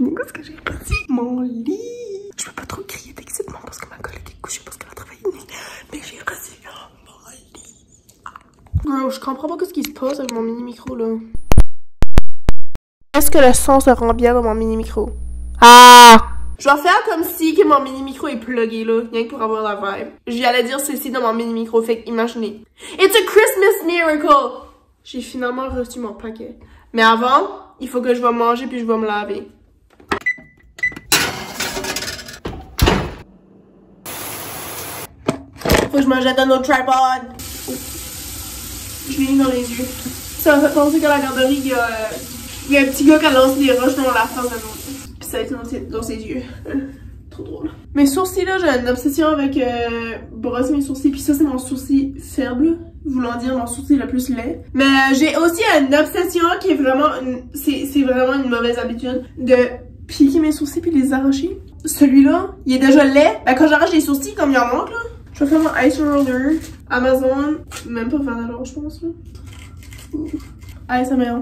devinez quoi ce que j'ai reçu? Mon lit! Je peux pas trop crier d'excitement parce que ma collègue est couchée parce qu'elle a travaillé de nuit. Mais j'ai reçu mon lit. Bro, je comprends pas ce qui se passe avec mon mini-micro là. Est-ce que le son se rend bien dans mon mini-micro? Ah! Je vais faire comme si que mon mini-micro est plugué là, rien que pour avoir la vibe. J'allais dire ceci dans mon mini-micro, fait imaginez. It's a Christmas miracle! J'ai finalement reçu mon paquet. Mais avant, il faut que je vais manger puis je vais me laver. Faut que je me jette dans notre tripod. Oh. Je l'ai mis dans les yeux. Ça me fait penser qu'à la garderie, il y a un petit gars qui a lancé des roches dans la face de nous. Puis ça a été dans ses yeux. Trop drôle. Mes sourcils là, j'ai une obsession avec brosser mes sourcils. Puis ça, c'est mon sourcil faible. Voulant dire mon sourcil le plus laid. Mais j'ai aussi une obsession qui est vraiment c'est vraiment une mauvaise habitude de piquer mes sourcils puis les arracher. Celui-là, il est déjà laid. Ben quand j'arrache les sourcils, comme il en manque là, je vais faire mon ice roller. Amazon, même pas $20 je pense là. ASMR.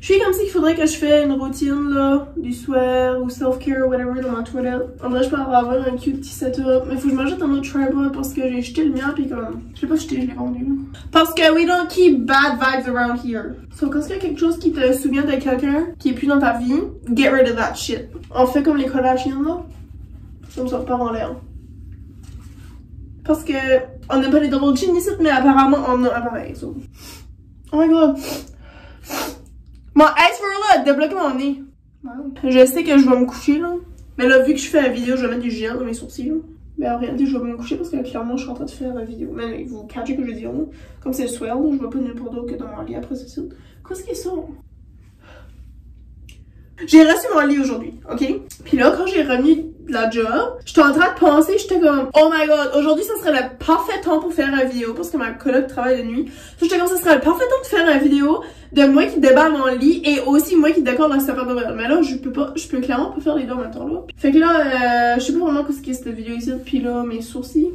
Je suis comme si il faudrait que je fasse une routine là, du sweat ou self-care ou whatever dans ma toilette. En vrai, je peux avoir un cute petit setup, mais faut que je m'achète un autre tripod parce que j'ai jeté le mien pis comme, je l'ai pas jeté, je l'ai vendu. Parce que we don't keep bad vibes around here. So quand il y a quelque chose qui te souvient de quelqu'un qui est plus dans ta vie, get rid of that shit. On fait comme les Kardashians là, comme ça part en l'air. Parce que on n'a pas les double chin ici, mais apparemment on a un pareil. So. Oh my god. Mon ice roller a débloqué mon nez. Wow. Je sais que je vais me coucher là. Mais là, vu que je fais la vidéo, je vais mettre du gel dans mes sourcils là. Mais en réalité, je vais me coucher parce que clairement, je suis en train de faire la vidéo. Mais vous catchez que je dis là. Comme c'est le swell, là, je vais pas n'importe où que dans mon lit après ceci. Qu'est-ce qui est ça? J'ai reçu mon lit aujourd'hui, ok? Puis là, quand j'ai revenu de la job, j'étais en train de penser, j'étais comme, oh my god, aujourd'hui, ça serait le parfait temps pour faire une vidéo, parce que ma coloc travaille de nuit. J'étais comme, ça serait le parfait temps de faire une vidéo de moi qui déballe mon lit et aussi moi qui décore le sapin de Noël. Mais là, je peux clairement pas faire les deux en même temps, là. Fait que là, je sais pas vraiment ce qu'est cette vidéo ici, puis là, mes sourcils.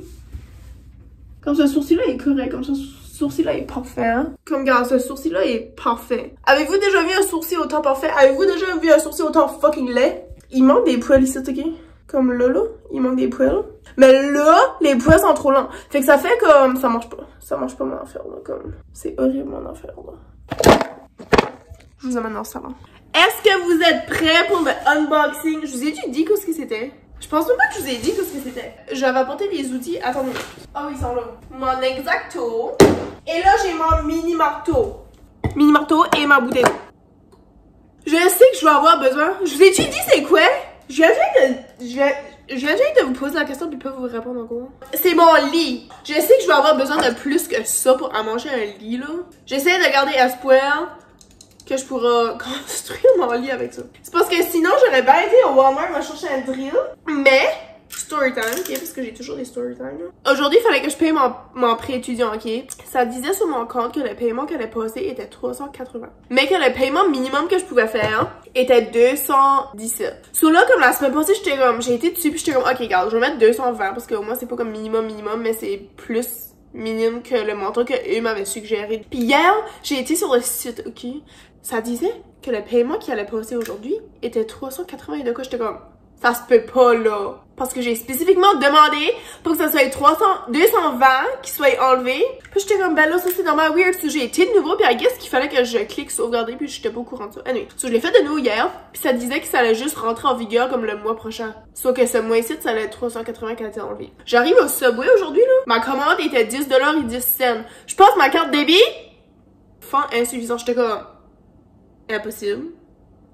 Comme ce sourcil-là est correct, comme ça. Sourcil là est parfait, hein? Comme regarde, ce sourcil là est parfait. Avez-vous déjà vu un sourcil autant parfait? Avez-vous déjà vu un sourcil autant fucking laid? Il manque des poils ici, ok? Comme là, il manque des poils. Mais là, les poils sont trop longs. Fait que ça fait comme, ça marche pas. Ça marche pas mon affaire, là, comme, c'est horrible mon affaire, là. Je vous amène dans le salon. Est-ce que vous êtes prêts pour le unboxing? Je vous ai dit qu'est-ce que c'était? Je pense même pas que je vous ai dit ce que c'était. J'avais apporté les outils. Attendez. Ah oui, ils sont là. Mon X-Acto. Et là, j'ai mon mini marteau. Mini marteau et ma bouteille d'eau. Je sais que je vais avoir besoin. Je vous ai dit c'est quoi? Je viens juste de vous poser la question puis pas vous répondre encore. C'est mon lit. Je sais que je vais avoir besoin de plus que ça pour manger un lit là. J'essaie de garder espoir que je pourrais construire mon lit avec ça. C'est parce que sinon, j'aurais bien été au Walmart me chercher un drill. Mais, story time, ok? Parce que j'ai toujours des story time. Aujourd'hui, il fallait que je paye mon prêt étudiant, ok? Ça disait sur mon compte que le paiement qu'elle allait passer était 380. Mais que le paiement minimum que je pouvais faire était 217. So là, comme la semaine passée, j'étais comme, j'ai été dessus, puis j'étais comme, ok, regarde, je vais mettre 220 parce qu'au moins, c'est pas comme minimum, mais c'est plus minime que le montant que eux m'avaient suggéré. Puis hier, j'ai été sur le site, ok? Ça disait que le paiement qui allait passer aujourd'hui était 380 de quoi? J'étais comme, ça se peut pas là. Parce que j'ai spécifiquement demandé pour que ça soit 220 qui soit enlevé. Puis j'étais comme, ben là, ça c'est normal weird. So, j'ai été de nouveau, puis I guess qu'il fallait que je clique sauvegarder, puis j'étais pas au courant de ça. Anyway, so, je l'ai fait de nouveau hier, puis ça disait que ça allait juste rentrer en vigueur comme le mois prochain. Sauf que ce mois-ci, ça allait être 380 qui a été enlevé. J'arrive au Subway aujourd'hui, là. Ma commande était 10$ et 10 cents. Je passe ma carte débit. Fond insuffisant. J'étais comme, impossible.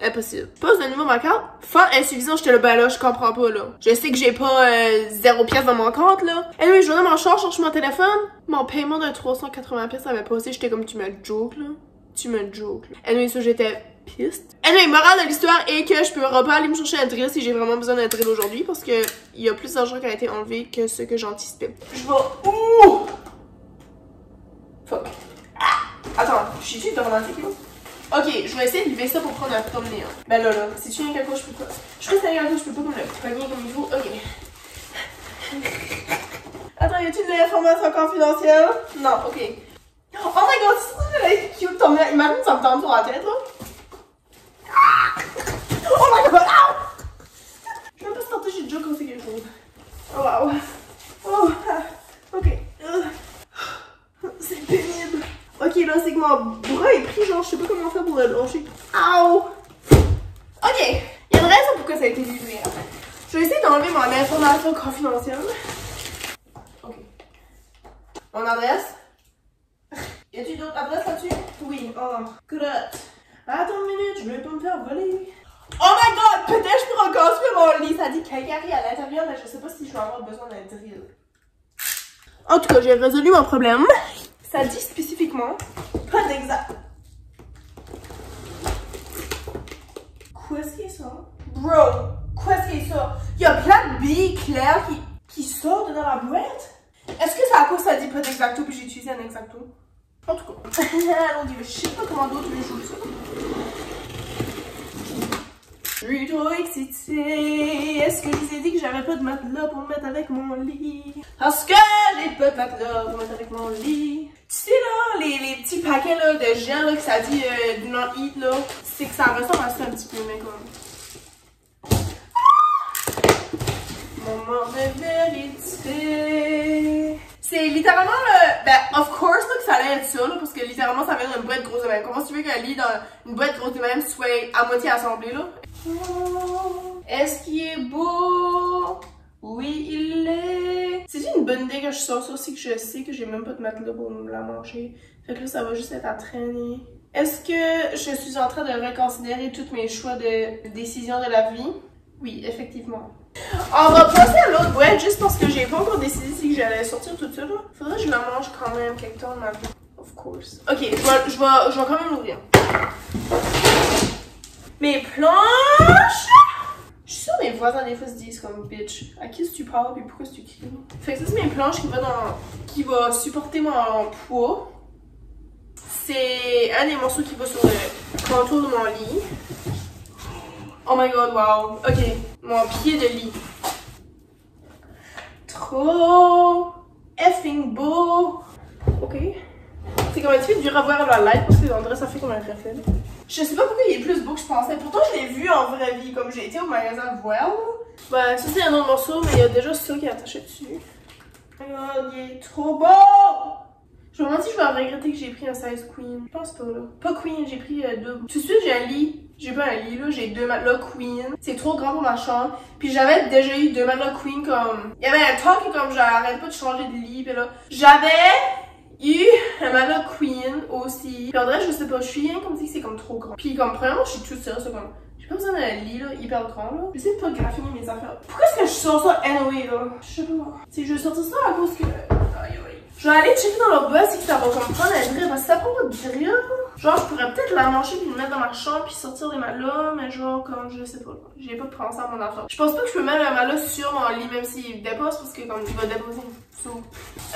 Impossible. Je pose de nouveau ma carte. Fond insuffisant, j'étais là, ben là, je comprends pas, là. Je sais que j'ai pas 0 pièce dans mon compte, là. Anyway, je venais mon char, cherche mon téléphone. Mon paiement de 380 pièces avait passé. J'étais comme, tu me joke, là. Tu me joke, là. Anyway, ça, j'étais piste. Anyway, morale de l'histoire est que je peux pas aller me chercher un drill si j'ai vraiment besoin d'un drill aujourd'hui parce que il y a plus d'argent qui a été enlevé que ce que j'anticipais. Je vais... Ouh! Fuck. Ah! Attends, je suis juste romantique, là. Ok, je vais essayer de lever ça pour prendre un promener. Hein. Ben là, si tu viens quelque chose, je peux pas. Je pense que c'est quelque chose, je peux pas comme le pogner comme il faut. Ok. Attends, y a-t-il des informations confidentielles? Non, ok. Oh my god, c'est ça, être cute ton mec. Imagine ça me tombe sur la tête, là. Oh my god! été livré. Je vais essayer d'enlever mon information confidentielle. Ok. Mon adresse? Y a-t-il d'autres adresses là-dessus? Oui. Oh, good. Attends une minute, je vais pas me faire voler. Oh my god! Peut-être je pourrais reconstruire mon lit. Ça dit Calgary à l'intérieur, mais je sais pas si je vais avoir besoin d'un drill. En tout cas, j'ai résolu mon problème. Ça dit spécifiquement pas d'exact. Quoi est-ce qu'il y a ça? Bro! Quoi est-ce qu'il y a ça? Il y a plein de billes claires qui sortent dans la boîte? Est-ce que c'est à cause ça dit pas d'exacto puis j'ai utilisé un exacto? En tout cas, allons-y, je sais pas comment d'autres jouent ça. Je suis trop excitée. Est-ce que je vous ai dit que j'avais pas de matelas pour me mettre avec mon lit? Parce que j'ai pas de matelas pour me mettre avec mon lit. Tu sais là, les petits paquets là, de gel là, que ça dit do not eat là, c'est que ça ressemble à ça un petit peu, mais comme... Moment de vérité. C'est littéralement le... Ben, of course là, que ça allait être ça, là, parce que littéralement ça vient d'une boîte grosse de même. Comment tu veux qu'un lit dans une boîte grosse de même soit à moitié assemblé là? Oh, est-ce qu'il est beau? Oui, il l'est. C'est une bonne idée que je sors ça aussi, que je sais que j'ai même pas de matelas pour me la manger. Fait que là, ça va juste être à traîner. Est-ce que je suis en train de reconsidérer tous mes choix de décision de la vie? Oui, effectivement. On va passer à l'autre boîte juste parce que j'ai pas encore décidé si j'allais sortir tout ça là. Faudrait que je la mange quand même quelque temps de ma vie. Of course. Ok, je vais quand même l'ouvrir. Mes planches! Je suis sûre que mes voisins des fois se disent comme bitch. À qui est-ce que tu parles et pourquoi est-ce que tu cries? Fait que ça c'est mes planches qui va supporter mon poids. C'est un des morceaux qui va sur le contour de mon lit. Oh my god, wow. Ok, mon pied de lit. Trop effing beau. Ok. C'est comme un petit peu dur à voir à la light parce que on dirait ça fait comme un reflet. Je sais pas pourquoi il est plus beau que je pensais. Pourtant, je l'ai vu en vraie vie, comme j'ai été au magasin le voir. Ben, ça c'est un autre morceau, mais il y a déjà ça qui est attaché dessus. Oh my god, il est trop beau! Je me demande si je vais regretter que j'ai pris un size queen. Je pense pas, là. Pas queen, j'ai pris deux. Tout de suite, j'ai un lit. J'ai pas un lit, là. J'ai deux matelas queen. C'est trop grand pour ma chambre. Puis j'avais déjà eu deux matelas queen comme... Il y avait un temps que comme j'arrête pas de changer de lit. Puis là, j'avais eu un matelas queen aussi. Puis en vrai, je sais pas, je suis rien comme si c'est comme trop grand. Puis comme, premièrement, je suis toute seule, c'est comme... J'ai pas besoin d'un lit, là, hyper grand, là. J'essaie de pas graffiner mes affaires. Pourquoi est-ce que je sors ça anyway, là? Je sais pas. C'est je vais sortir ça à cause que... Aïe, aïe. Je vais aller checker dans leur boss et que ça va comme prendre un drill. Parce que ça prend pas de drill. Genre, je pourrais peut-être la manger puis le mettre dans ma chambre puis sortir des matelas. Mais genre, comme, je sais pas. J'ai pas pensé à mon affaire. Je pense pas que je peux mettre un matelas sur mon lit même s'il dépose parce que comme il va déposer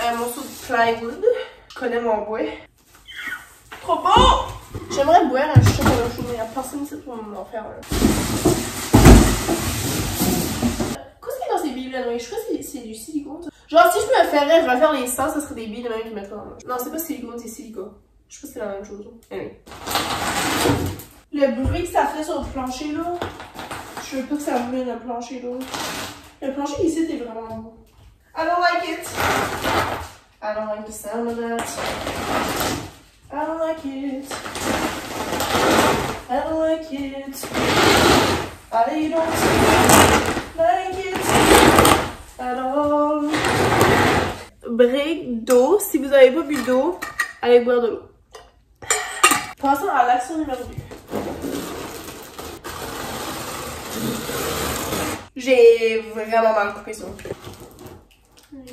un morceau de plywood. Je connais mon bois. Trop beau! J'aimerais boire un chocolat chaud, mais il y a personne ici pour m'en faire un. Qu'est-ce qu'il y a dans ces billes là? Je crois que c'est du silicone. Genre, si je me ferais refaire les sangs, ça serait des billes de même qui mettraient dans moi. Non, c'est pas silicone, c'est silicone. Je sais pas si c'est la même chose. Anyway. Le bruit que ça fait sur le plancher là, je veux pas que ça ruine le plancher là. Le plancher ici est vraiment beau. I don't like it. I don't like the sound of that. I don't like it. I don't like it. I don't like it at all. Break d'eau. Si vous n'avez pas bu d'eau, allez boire de l'eau. Passons à l'action numéro 2. J'ai vraiment mal coupé ça.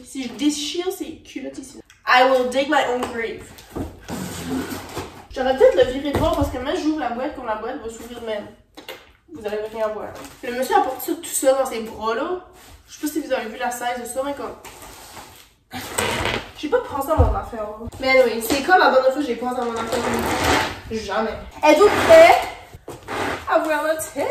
Si je déchire ces culottes ici. I will dig my own grave. J'aurais peut-être le virer de bord parce que même j'ouvre la boîte comme la boîte va s'ouvrir de même. Vous allez rien voir. Le monsieur a porté ça tout seul dans ses bras là. Je sais pas si vous avez vu la size de ça, mais comme... J'ai pas pensé à mon affaire là. Mais oui, c'est comme la dernière fois que j'ai pensé à mon affaire. Jamais. Êtes-vous prêts à voir la tête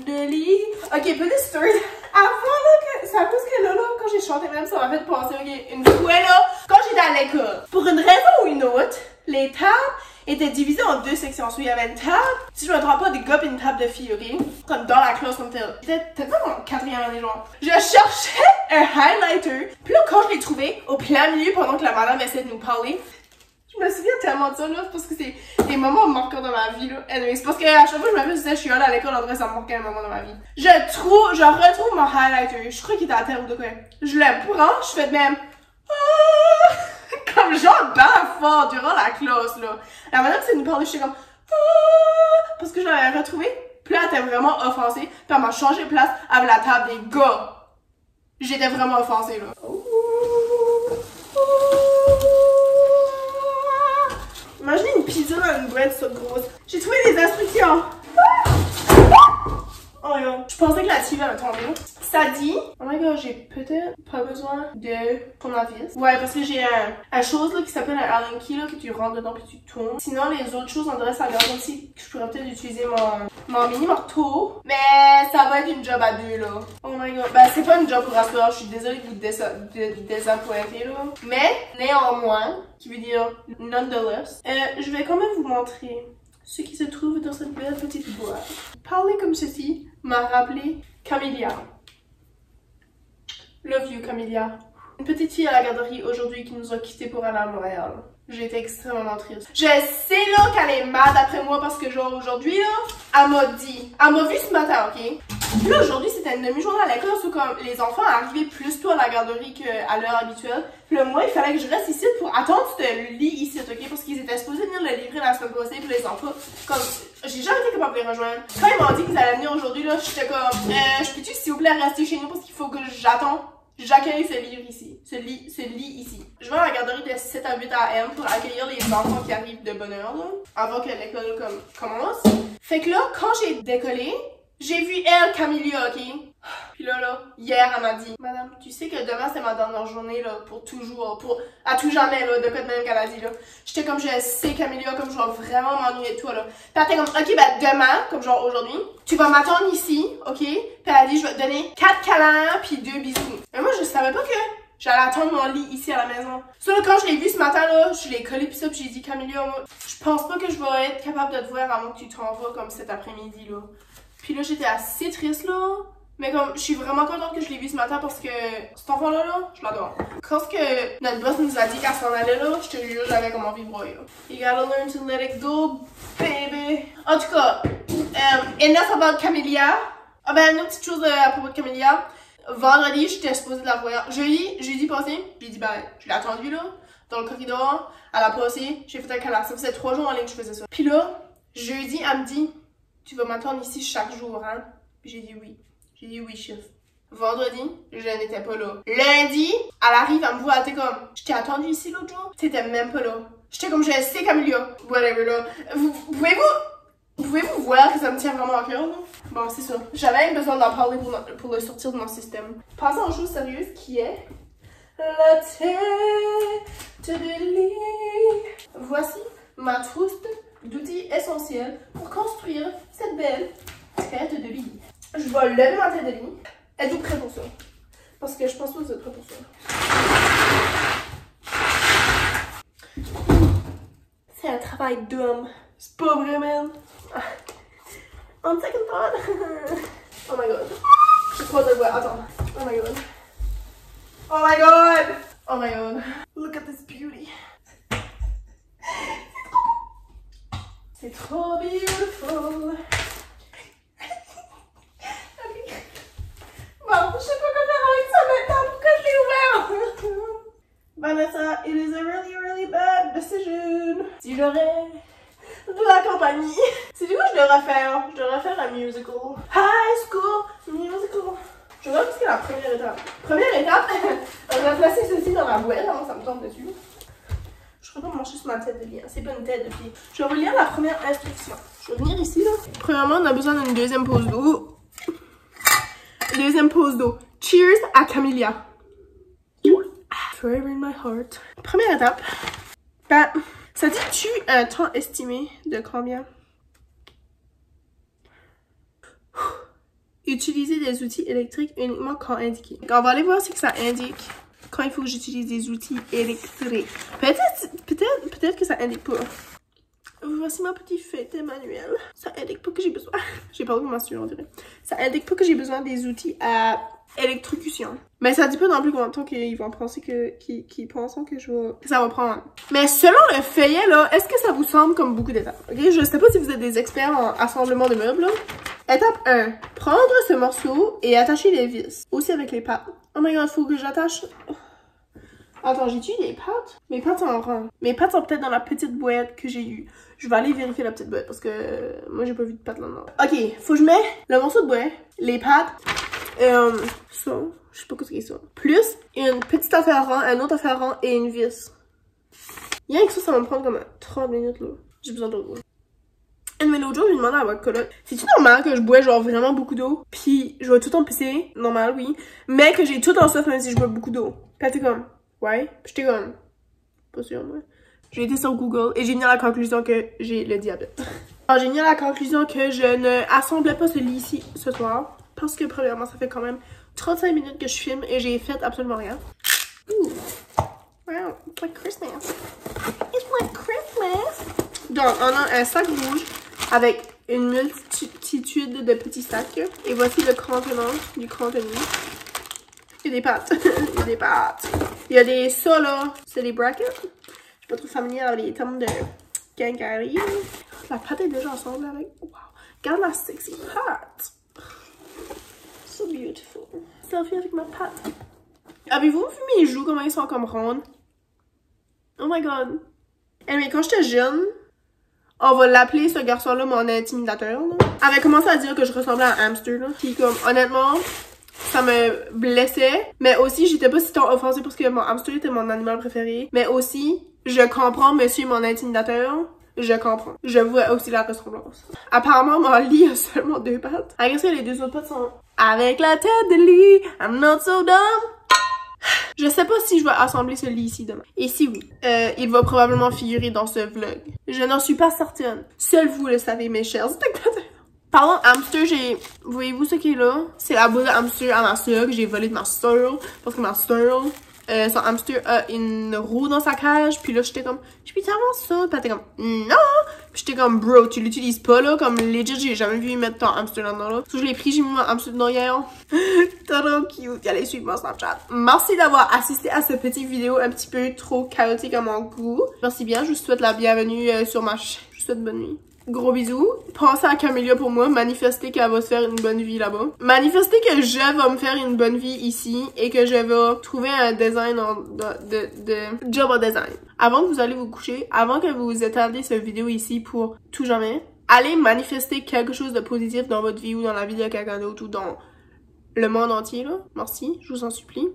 de lit? Ok, petite story. Avant là, c'est à cause que là, quand j'ai chanté même, ça m'a fait penser, ok, une fois là, quand j'étais à l'école, pour une raison ou une autre, les tables étaient divisées en deux sections. So, il y avait une table, si je me trompe pas, des gars et une table de filles, ok? Comme dans la classe comme tel. C'était pas mon 4e année, genre. Je cherchais un highlighter, puis là, quand je l'ai trouvé, au plein milieu, pendant que la madame essayait de nous parler, Je me souviens tellement de ça, là, parce que c'est des moments marquants dans ma vie, là. Anyway, c'est parce que à chaque fois que je m'appelle, je suis allée à l'école, en vrai, ça me marquait un moment dans ma vie. Je retrouve mon highlighter. Je crois qu'il était à terre ou de quoi. Je le prends, je fais de même. Ah! Comme genre dans fort durant la classe, là. La madame, c'est nous parler, j'étais comme. Ah! Parce que je l'avais retrouvée. Puis là, elle était vraiment offensée. Puis elle m'a changé de place avec la table des gars. J'étais vraiment offensée, là. Imaginez une pizza dans une boîte ça grosse. J'ai trouvé des instructions. Oh my god. Je pensais que la TV allait tomber. Ça dit, oh my god, j'ai peut-être pas besoin de tournevis. Ouais, parce que j'ai un chose là qui s'appelle un Allen key là, que tu rentres dedans puis tu tournes. Sinon, les autres choses, on dirait ça garde aussi que je pourrais peut-être utiliser mon mini marteau. Mais ça va être une job à deux là. Oh my god. Ben, c'est pas une job pour rassurer, je suis désolée de vous désappointer là. Mais, néanmoins, qui veut dire nonetheless, je vais quand même vous montrer ce qui se trouve dans cette belle petite boîte. Parler comme ceci m'a rappelé Camélia. Love you, Camélia. Une petite fille à la garderie aujourd'hui qui nous a quittés pour aller à Montréal. J'ai été extrêmement triste. Je sais là qu'elle est mal d'après moi parce que genre aujourd'hui là, elle m'a vu ce matin, ok? Puis là aujourd'hui c'était une demi-journée à l'école où comme les enfants arrivaient plus tôt à la garderie qu'à l'heure habituelle. Puis là moi il fallait que je reste ici pour attendre ce lit ici, ok? Parce qu'ils étaient supposés venir le livrer la semaine passée puis les enfants comme j'ai jamais été capable de les rejoindre. Quand ils m'ont dit qu'ils allaient venir aujourd'hui là, j'étais comme je peux-tu s'il vous plaît rester chez nous parce qu'il faut que j'accueille ce livre ici, ce lit ici. Je vais à la garderie de 7 à 8 AM pour accueillir les enfants qui arrivent de bonne heure là, avant que l'école commence. Fait que là, quand j'ai décollé, j'ai vu elle, Camélia, ok? Puis là, hier, elle m'a dit, madame, tu sais que demain c'est ma dernière journée là, pour toujours, à tout jamais là, de quoi de même qu'elle a dit là. J'étais comme, je sais Camélia, comme je vais vraiment m'ennuyer de toi là. Puis elle était comme, ok, ben demain, comme genre aujourd'hui, tu vas m'attendre ici, ok? Puis elle a dit, je vais te donner 4 câlins puis 2 bisous. Mais moi, je savais pas que j'allais attendre mon lit ici à la maison. Ça là, quand je l'ai vu ce matin là, je l'ai collé pis ça pis j'ai dit, Camélia, moi, je pense pas que je vais être capable de te voir avant que tu t'en vas comme cet après-midi là. Puis là, j'étais assez triste là. Mais comme, je suis vraiment contente que je l'ai vu ce matin parce que cet enfant-là, je l'adore. Quand notre boss nous a dit qu'elle s'en allait là, je te jure, j'avais comme envie de broyer. You gotta learn to let it go, baby. En tout cas, enough about Camélia. Ah ben, une petite chose à propos de Camélia. Vendredi, j'étais supposée de la voir. Jeudi passé, j'ai dit, ben, je l'ai attendue là, dans le corridor. Elle a passé, j'ai fait un câlin. Ça faisait 3 jours en ligne que je faisais ça. Puis là, jeudi, elle me dit, tu vas m'attendre ici chaque jour, hein? Puis j'ai dit oui. J'ai dit oui, chef. Vendredi, je n'étais pas là. Lundi, elle arrive, elle me voit, elle était comme, je t'ai attendu ici l'autre jour? T'étais même pas là. J'étais comme, je sais, Camélia. Whatever, là. Pouvez-vous voir que ça me tient vraiment à cœur, là? Bon, c'est ça. J'avais besoin d'en parler pour le sortir de mon système. Passons aux choses sérieuses qui est la tête de lit. Voici ma trousse d'outils essentiels pour construire cette belle tête de lit. Je vais lever ma tête de lit. Êtes-vous prêts pour ça? Parce que je pense pas que vous êtes prêts pour ça. C'est un travail d'homme. C'est pas vrai, man. On second thought. Oh my god. Je crois de voir. Attends. Oh my god. Oh my god. Oh my god. Look at this beauty. C'est trop beautiful. Bon, je sais pas quoi faire avec ça maintenant. Pourquoi je l'ai ouvert? Vanessa, it is a really, really bad decision. Si j'aurais de la compagnie. C'est du coup je devrais faire. Je devrais faire un musical. High school musical. Je vois ce que la première étape. Première étape, on va placer ceci dans la boîte avant que ça me tombe dessus. Je ne vais pas marcher sur ma tête de lit. C'est pas une tête de pied. Je vais vous lire la première instruction. Je vais venir ici là. Premièrement, on a besoin d'une deuxième pause d'eau. Deuxième pause d'eau. Cheers à Camélia. Forever in my heart. Première étape. Ben, ça dit-tu un temps estimé de combien? Utiliser des outils électriques uniquement quand indiqué. On va aller voir ce que ça indique quand il faut que j'utilise des outils électriques. Peut-être que ça indique pas. Voici ma petite fête manuelle. Ça indique pas que j'ai besoin. J'ai pas vu ma sueur, on dirait. Ça indique pas que j'ai besoin des outils à électrocution. Mais ça dit pas non plus combien de temps qu'ils vont penser qu'ils pensent que ça va prendre. Mais selon le feuillet, là, est-ce que ça vous semble comme beaucoup d'étapes? Ok, je sais pas si vous êtes des experts en assemblement de meubles, là. Étape 1. Prendre ce morceau et attacher les vis. Aussi avec les pattes. Oh my god, faut que j'attache... Attends, j'ai-tu des pattes? Mes pattes sont en rang. Mes pattes sont peut-être dans la petite boîte que j'ai eue. Je vais aller vérifier la petite boîte parce que moi j'ai pas vu de pattes là-dedans. Ok, faut que je mette le morceau de bois, les pattes, ça, je sais pas quoi c'est ça. Plus une petite affaire rang, un autre affaire rang et une vis. Rien que ça va me prendre comme 30 minutes là. J'ai besoin d'eau. Mais l'autre jour, j'ai demandé à ma coloc, c'est-tu normal que je bois genre vraiment beaucoup d'eau? Puis je vais tout en pisser, normal oui, mais que j'ai tout en soif même si je bois beaucoup d'eau. Puis elle était comme, ouais, puis j'étais comme, pas sûr moi. J'ai été sur Google et j'ai mis à la conclusion que j'ai le diabète. Alors j'ai mis à la conclusion que je ne assemblais pas ce lit ici ce soir. Parce que premièrement, ça fait quand même 35 minutes que je filme et j'ai fait absolument rien. Ooh. Wow, it's like Christmas. It's like Christmas. Donc, on a un sac rouge avec une multitude de petits sacs. Et voici le contenant du contenu. Il y a des pâtes. Il y a des pâtes. Il y a des ça là. C'est des brackets. Je suis pas trop familière avec les termes de quincaillerie. La pâte est déjà ensemble avec. Wow. Regarde la sexy pâte. So beautiful. Selfie avec ma pâte. Avez-vous vu mes joues, comment ils sont comme rondes? Oh my god. Mais quand j'étais jeune, on va l'appeler ce garçon-là mon intimidateur. Là. Elle avait commencé à dire que je ressemblais à un hamster. Là. Puis comme, honnêtement, ça me blessait. Mais aussi, j'étais pas si tant offensée parce que mon hamster était mon animal préféré. Mais aussi, je comprends monsieur mon intimidateur. Je comprends. Je vois aussi la ressemblance. Apparemment, mon lit a seulement 2 pattes. I guess que les 2 autres pattes sont... Avec la tête de lit, I'm not so dumb. Je sais pas si je vais assembler ce lit ici demain. Et si oui, il va probablement figurer dans ce vlog. Je n'en suis pas certaine. Seul vous le savez, mes chers spectateurs. Parlons hamster, voyez-vous ce qui est là? C'est la boule de hamster à ma soeur que j'ai volée de ma soeur. Parce que ma soeur... son hamster a une roue dans sa cage, puis là j'étais comme, je peux t'avoir ça? Puis elle était comme, non! Puis j'étais comme, bro, tu l'utilises pas là, comme legit, j'ai jamais vu mettre ton hamster là-dedans là. So, je l'ai pris, j'ai mis mon hamster dedans hier. Trop cute, allez suivre mon Snapchat. Merci d'avoir assisté à cette petite vidéo un petit peu trop chaotique à mon goût. Merci bien, je vous souhaite la bienvenue sur ma chaîne. Je vous souhaite bonne nuit. Gros bisous. Pensez à Camélia pour moi. Manifestez qu'elle va se faire une bonne vie là-bas. Manifestez que je vais me faire une bonne vie ici et que je vais trouver un design de job en design. Avant que vous allez vous coucher, avant que vous étalez cette vidéo ici pour tout jamais, allez manifester quelque chose de positif dans votre vie ou dans la vie de quelqu'un d'autre ou dans le monde entier là. Merci, je vous en supplie.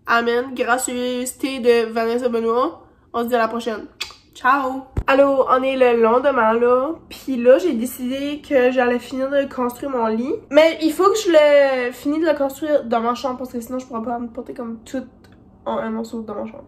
Amen. Gracieuseté de Vanessa Benoît. On se dit à la prochaine. Ciao! Allô, on est le lendemain là, pis là j'ai décidé que j'allais finir de construire mon lit. Mais il faut que je le finisse de le construire dans ma chambre parce que sinon je pourrais pas me porter comme tout en un morceau dans ma chambre.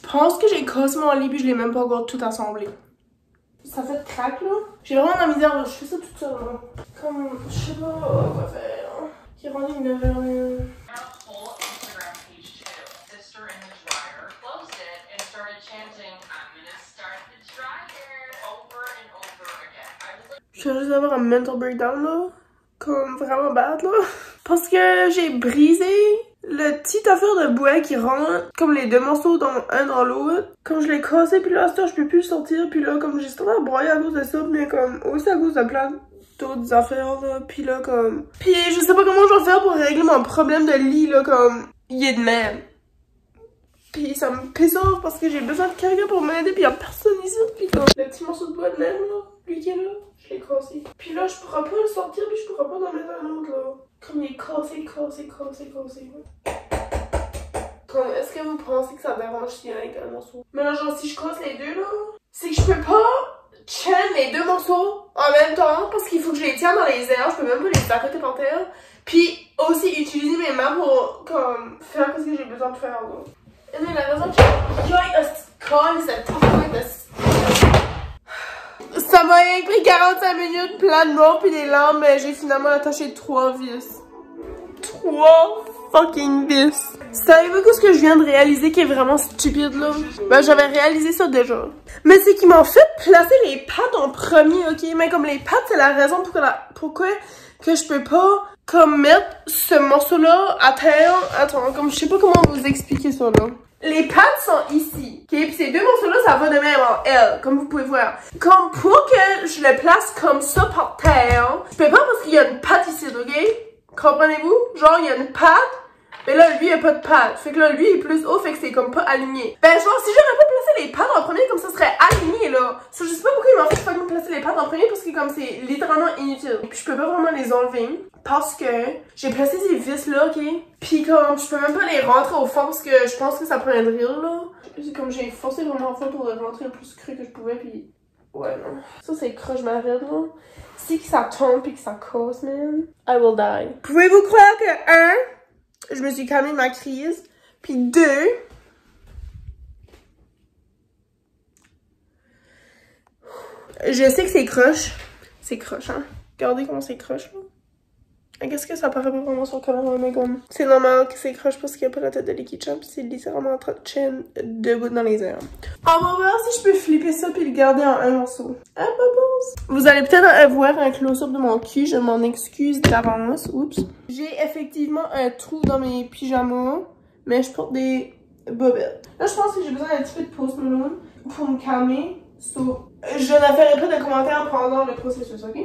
Je pense que j'ai cassé mon lit puis je l'ai même pas encore tout assemblé. Ça fait de crack là. J'ai vraiment de la misère, je fais ça toute seule là. Comme, je sais pas quoi faire. J'ai rendu une 9h. Je viens juste d'avoir un mental breakdown là. Comme vraiment bad là. Parce que j'ai brisé le petit affaire de bois qui rentre comme les 2 morceaux un dans l'autre. Comme je l'ai cassé puis là je peux plus le sortir puis là comme j'ai starté à broyer à cause de ça mais comme aussi à cause de plein d'autres affaires là puis là comme puis je sais pas comment je vais faire pour régler mon problème de lit là comme il est de même. Puis ça me pisse off parce que j'ai besoin de quelqu'un pour m'aider puis y'a personne ici puis comme le petit morceau de bois de même là lui qui est là je l'ai cassé. Puis là je pourrais pas le sortir puis je pourrais pas en mettre un autre là. Comme il est cassé. Comme, est-ce que vous pensez que ça dérange si avec un morceau? Mais là, genre, si je casse les deux, là, c'est que je peux pas chaîne les 2 morceaux en même temps parce qu'il faut que je les tienne dans les airs. Je peux même pas les accoter par terre. Puis aussi utiliser mes mains pour, comme, faire ce que j'ai besoin de faire, là. Et mais la raison que ça m'a pris 45 minutes, plein de morts puis des larmes, mais j'ai finalement attaché 3 vis. 3 fucking vis. Savez-vous ce que je viens de réaliser qui est vraiment stupide là? Ben j'avais réalisé ça déjà. Mais c'est qu'ils m'ont fait placer les pattes en premier, ok? Mais comme les pattes c'est la raison pourquoi que je peux pas comme mettre ce morceau-là à terre. Attends, comme je sais pas comment vous expliquer ça là. Les pattes sont ici, ok? Puis ces deux morceaux-là, ça va de même en L, comme vous pouvez voir. Comme pour que je le place comme ça par terre, je peux pas parce qu'il y a une patte ici, ok? Comprenez-vous? Genre, il y a une patte, mais là, lui, il y a pas de patte. Fait que là, lui, il est plus haut, fait que c'est comme pas aligné. Ben, genre, si j'aurais pas placé les pattes en premier, comme ça serait aligné, là. Je sais pas pourquoi ils m'ont fait fucking placer les pattes en premier, parce que comme c'est littéralement inutile. Puis je peux pas vraiment les enlever. Parce que j'ai placé ces vis là, ok? Pis comme je peux même pas les rentrer au fond parce que je pense que ça prend un drill là. Comme j'ai forcé vraiment fort pour rentrer le plus cru que je pouvais pis... Ouais non. Ça c'est croche ma ride là. Si que ça tombe pis que ça casse, man, I will die. Pouvez-vous croire que 1, je me suis calmée de ma crise, pis 2... Je sais que c'est croche. C'est croche, hein? Regardez comment c'est croche là. Qu'est-ce que ça paraît pas vraiment sur le caméra, mais comme... C'est normal que c'est croche parce qu'il n'y a pas la tête de Licky Champ, c'est littéralement en train de chin debout dans les airs. On va voir si je peux flipper ça puis le garder en un morceau. Ah, bubbles! Vous allez peut-être voir un close-up de mon cul, je m'en excuse d'avance. Oups. J'ai effectivement un trou dans mes pyjamas, mais je porte des bobettes. Là, je pense que j'ai besoin d'un petit peu de Post Malone pour me calmer. So, je ne ferai pas de commentaires pendant le processus, ok?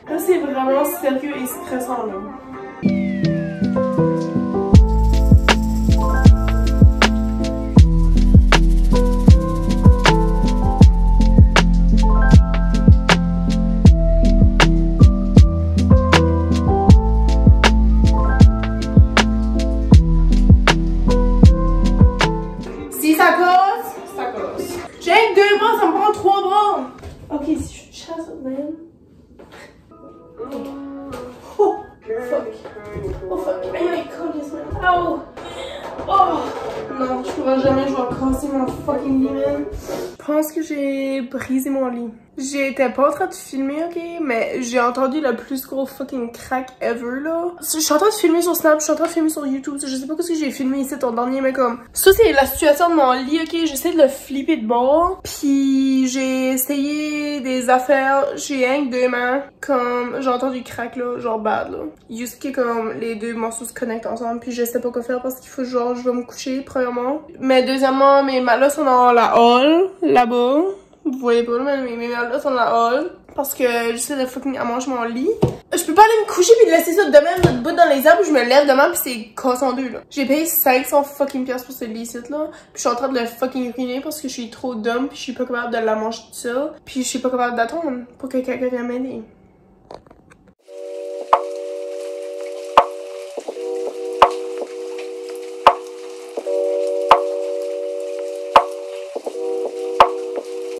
Là, c'est vraiment sérieux et stressant, là. Si ça casse, ça casse. J'ai 2 bras, ça me prend 3 bras. Ok, si je chasse même. Oh, fuck. Oh, fuck. Aïe, aïe, colle, oh. Oh. Non, je pourrais jamais, je vais casser mon fucking lit, man. Je pense que j'ai brisé mon lit. J'étais pas en train de filmer, ok? Mais j'ai entendu le plus gros fucking crack ever, là. Je suis en train de filmer sur Snap, je suis en train de filmer sur YouTube. Je sais pas ce que j'ai filmé ici, ton dernier, mais comme... Ça, c'est la situation de mon lit, ok? J'essaie de le flipper de bord. Puis j'ai essayé des affaires. J'ai rien que 2 mains. Comme, j'ai entendu crack, là, genre bad, là. Juste que comme les 2 morceaux se connectent ensemble. Puis je sais pas quoi faire parce qu'il faut genre, je vais me coucher, premièrement. Mais deuxièmement, mes mallas sont dans la hall, là-bas. Vous voyez pas, mais mes mallas sont dans la hall. Parce que j'essaie de fucking manger mon lit. Je peux pas aller me coucher pis laisser ça de même, de bout dans les arbres, je me lève demain pis c'est casse en 2, là. J'ai payé 500 fucking piastres pour ce lit-ci, là. Pis je suis en train de le fucking ruiner parce que je suis trop dumb pis je suis pas capable de la manger toute seule. Pis je suis pas capable d'attendre pour que quelqu'un vienne m'aider.